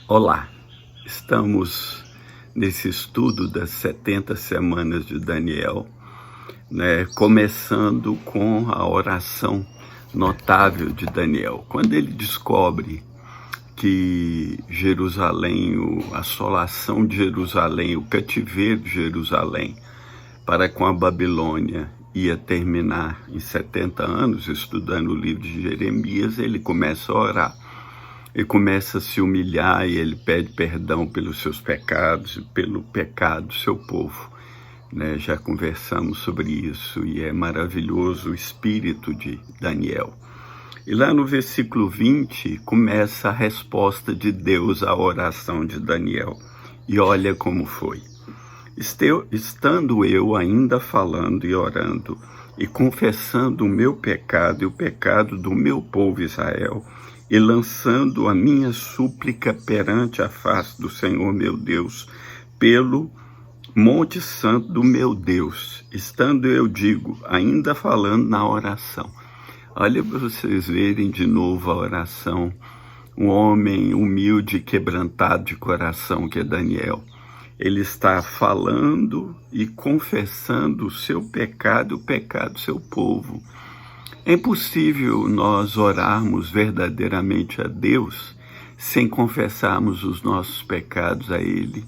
Olá, estamos nesse estudo das 70 semanas de Daniel, começando com a oração notável de Daniel. Quando ele descobre que Jerusalém, a assolação de Jerusalém, o cativeiro de Jerusalém para com a Babilônia ia terminar em 70 anos, estudando o livro de Jeremias, ele começa a orar. Ele começa a se humilhar e ele pede perdão pelos seus pecados e pelo pecado do seu povo. Já conversamos sobre isso e é maravilhoso o espírito de Daniel. E lá no versículo 20 começa a resposta de Deus à oração de Daniel. E olha como foi. Estando eu ainda falando e orando e confessando o meu pecado e o pecado do meu povo Israel, e lançando a minha súplica perante a face do Senhor meu Deus, pelo Monte Santo do meu Deus, estando eu, ainda falando na oração. Olha para vocês verem de novo a oração, um homem humilde, quebrantado de coração que é Daniel. Ele está falando e confessando o seu pecado, o pecado do seu povo. É impossível nós orarmos verdadeiramente a Deus sem confessarmos os nossos pecados a Ele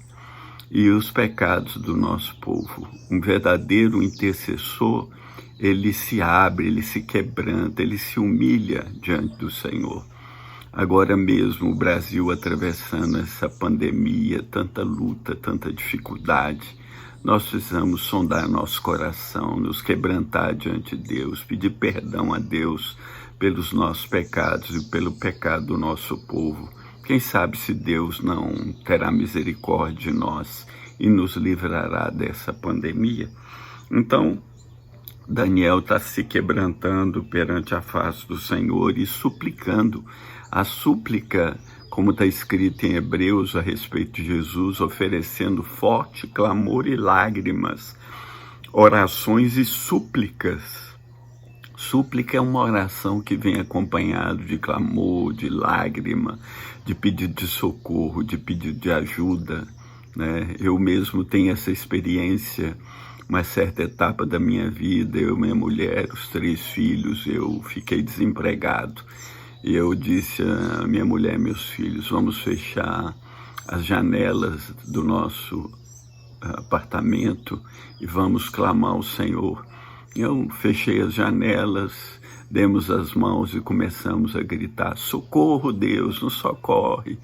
e os pecados do nosso povo. Um verdadeiro intercessor, ele se abre, ele se quebranta, ele se humilha diante do Senhor. Agora mesmo o Brasil atravessando essa pandemia, tanta luta, tanta dificuldade, nós precisamos sondar nosso coração, nos quebrantar diante de Deus, pedir perdão a Deus pelos nossos pecados e pelo pecado do nosso povo. Quem sabe se Deus não terá misericórdia de nós e nos livrará dessa pandemia? Então, Daniel está se quebrantando perante a face do Senhor e suplicando. A súplica, como está escrito em Hebreus a respeito de Jesus, oferecendo forte clamor e lágrimas, orações e súplicas. Súplica é uma oração que vem acompanhado de clamor, de lágrima, de pedido de socorro, de pedido de ajuda. Eu mesmo tenho essa experiência, uma certa etapa da minha vida, eu, minha mulher, os 3 filhos, eu fiquei desempregado. E eu disse a minha mulher e meus filhos, vamos fechar as janelas do nosso apartamento e vamos clamar ao Senhor. Eu fechei as janelas, demos as mãos e começamos a gritar, socorro Deus, nos socorre.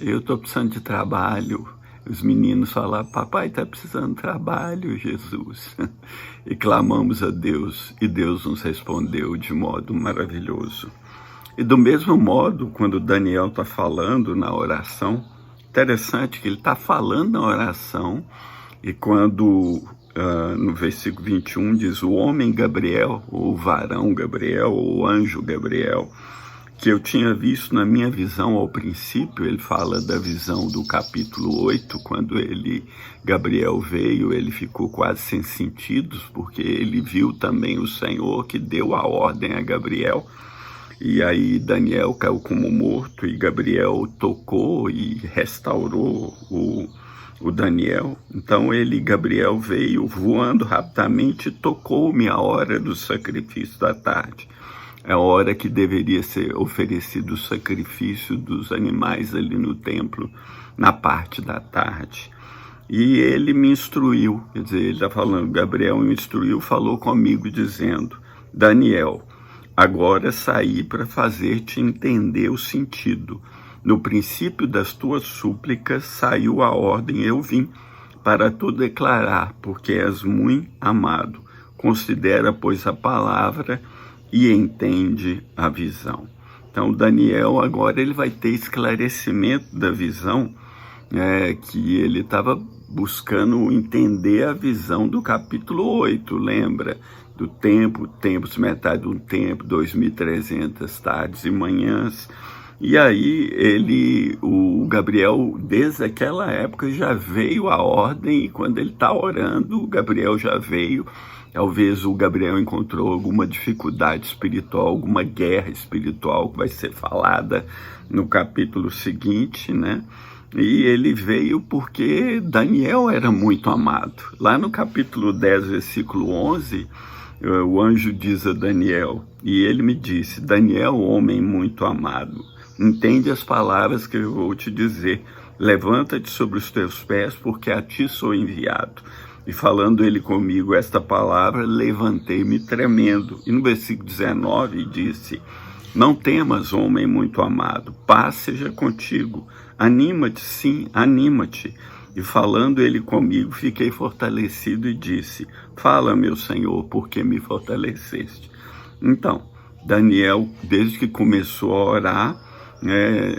Eu estou precisando de trabalho. Os meninos falaram, papai está precisando de trabalho, Jesus. E clamamos a Deus e Deus nos respondeu de modo maravilhoso. E do mesmo modo, quando Daniel está falando na oração, interessante que ele está falando na oração, e quando no versículo 21 diz, o homem Gabriel, ou o varão Gabriel, ou o anjo Gabriel, que eu tinha visto na minha visão ao princípio, ele fala da visão do capítulo 8, quando Gabriel veio, ele ficou quase sem sentidos, porque ele viu também o Senhor que deu a ordem a Gabriel. E aí Daniel caiu como morto e Gabriel tocou e restaurou o Daniel. Então Gabriel veio voando rapidamente e tocou-me a hora do sacrifício da tarde. É a hora que deveria ser oferecido o sacrifício dos animais ali no templo, na parte da tarde. E ele me instruiu, quer dizer, ele está falando, Gabriel me instruiu, falou comigo dizendo, Daniel, agora saí para fazer-te entender o sentido. No princípio das tuas súplicas saiu a ordem, eu vim para tu declarar, porque és muito amado. Considera, pois, a palavra e entende a visão. Então, Daniel agora ele vai ter esclarecimento da visão, que ele estava buscando entender a visão do capítulo 8, lembra? Do tempo, metade do tempo, 2.300 tardes e manhãs. E aí o Gabriel, desde aquela época, já veio a ordem, e quando ele está orando, o Gabriel já veio Talvez o Gabriel encontrou alguma dificuldade espiritual, alguma guerra espiritual que vai ser falada no capítulo seguinte, né? E ele veio porque Daniel era muito amado. Lá no capítulo 10, versículo 11, o anjo diz a Daniel, e ele me disse: Daniel, homem muito amado, entende as palavras que eu vou te dizer. Levanta-te sobre os teus pés, porque a ti sou enviado. E falando ele comigo esta palavra, levantei-me tremendo. E no versículo 19 disse: não temas, homem muito amado, paz seja contigo. Anima-te, sim, anima-te. E falando ele comigo, fiquei fortalecido e disse: fala, meu Senhor, porque me fortaleceste. Então, Daniel, desde que começou a orar,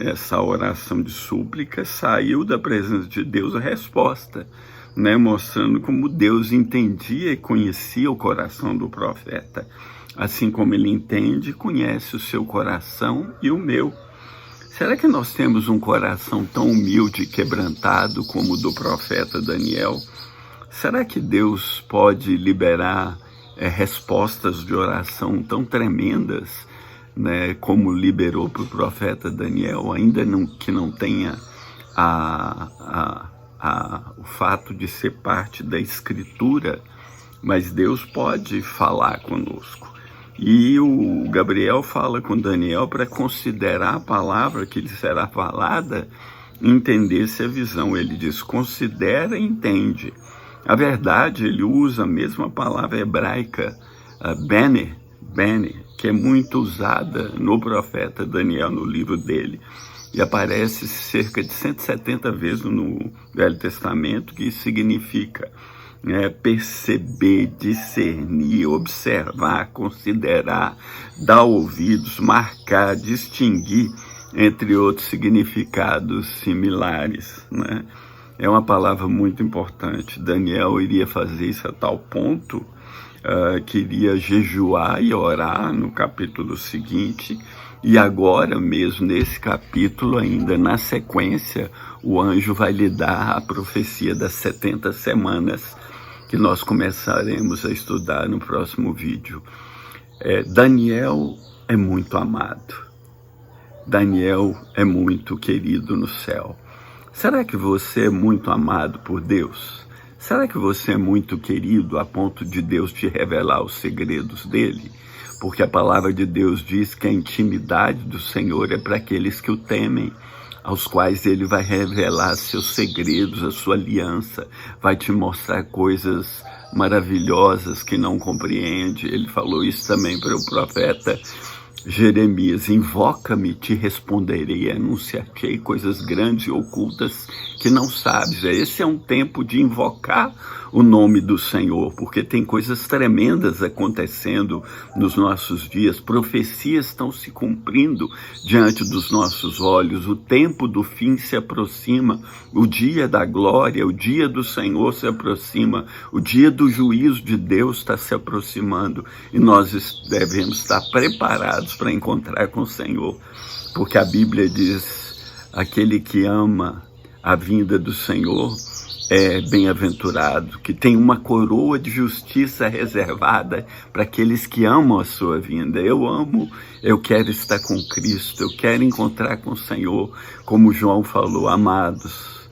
essa oração de súplica, saiu da presença de Deus a resposta, mostrando como Deus entendia e conhecia o coração do profeta. Assim como ele entende e conhece o seu coração e o meu. Será que nós temos um coração tão humilde e quebrantado como o do profeta Daniel? Será que Deus pode liberar respostas de oração tão tremendas, como liberou para o profeta Daniel, ainda que não tenha o fato de ser parte da Escritura, mas Deus pode falar conosco. E o Gabriel fala com Daniel para considerar a palavra que lhe será falada, entender-se a visão. Ele diz: considera e entende. A verdade, ele usa a mesma palavra hebraica, bene, que é muito usada no profeta Daniel, no livro dele. E aparece cerca de 170 vezes no Velho Testamento, que significa perceber, discernir, observar, considerar, dar ouvidos, marcar, distinguir, entre outros significados similares, É uma palavra muito importante. Daniel iria fazer isso a tal ponto que iria jejuar e orar no capítulo seguinte, e agora mesmo nesse capítulo, ainda na sequência, o anjo vai lhe dar a profecia das 70 semanas, que nós começaremos a estudar no próximo vídeo. Daniel é muito amado. Daniel é muito querido no céu. Será que você é muito amado por Deus? Será que você é muito querido a ponto de Deus te revelar os segredos dele? Porque a palavra de Deus diz que a intimidade do Senhor é para aqueles que o temem, aos quais ele vai revelar seus segredos, a sua aliança, vai te mostrar coisas maravilhosas que não compreende. Ele falou isso também para o profeta Jeremias: invoca-me, te responderei, anunciar-te coisas grandes e ocultas que não sabes. Esse é um tempo de invocar o nome do Senhor, porque tem coisas tremendas acontecendo nos nossos dias, profecias estão se cumprindo diante dos nossos olhos, o tempo do fim se aproxima, o dia da glória, o dia do Senhor se aproxima, o dia do juízo de Deus está se aproximando, e nós devemos estar preparados para encontrar com o Senhor, porque a Bíblia diz: aquele que ama a vinda do Senhor é bem-aventurado, que tem uma coroa de justiça reservada para aqueles que amam a sua vinda. Eu amo, eu quero estar com Cristo, eu quero encontrar com o Senhor, como João falou: amados,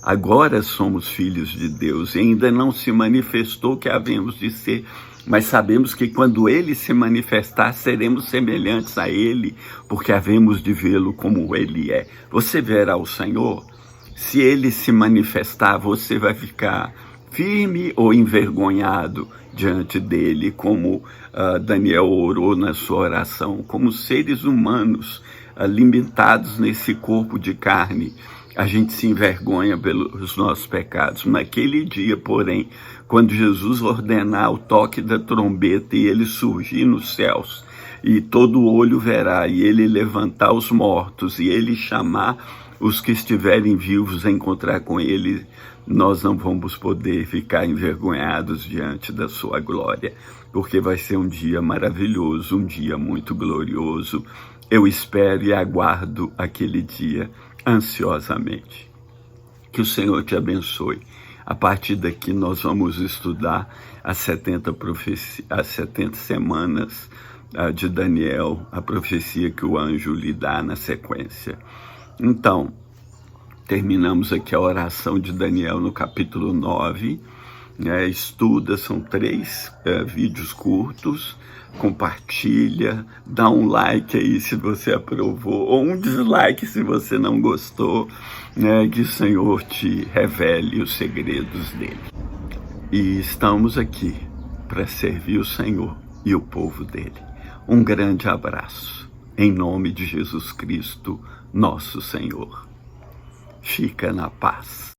agora somos filhos de Deus, e ainda não se manifestou o que havemos de ser, mas sabemos que quando ele se manifestar, seremos semelhantes a ele, porque havemos de vê-lo como ele é. Você verá o Senhor? Se ele se manifestar, você vai ficar firme ou envergonhado diante dele, como Daniel orou na sua oração, como seres humanos limitados nesse corpo de carne. A gente se envergonha pelos nossos pecados. Naquele dia, porém, quando Jesus ordenar o toque da trombeta e ele surgir nos céus, e todo olho verá, e ele levantar os mortos, e ele chamar os que estiverem vivos a encontrar com ele, nós não vamos poder ficar envergonhados diante da sua glória, porque vai ser um dia maravilhoso, um dia muito glorioso. Eu espero e aguardo aquele dia ansiosamente. Que o Senhor te abençoe. A partir daqui nós vamos estudar as 70 semanas de Daniel, a profecia que o anjo lhe dá na sequência. Então, terminamos aqui a oração de Daniel no capítulo 9, estuda, são 3 vídeos curtos, compartilha, dá um like aí se você aprovou, ou um dislike se você não gostou, que o Senhor te revele os segredos dele. E estamos aqui para servir o Senhor e o povo dele. Um grande abraço, em nome de Jesus Cristo, nosso Senhor. Fica na paz.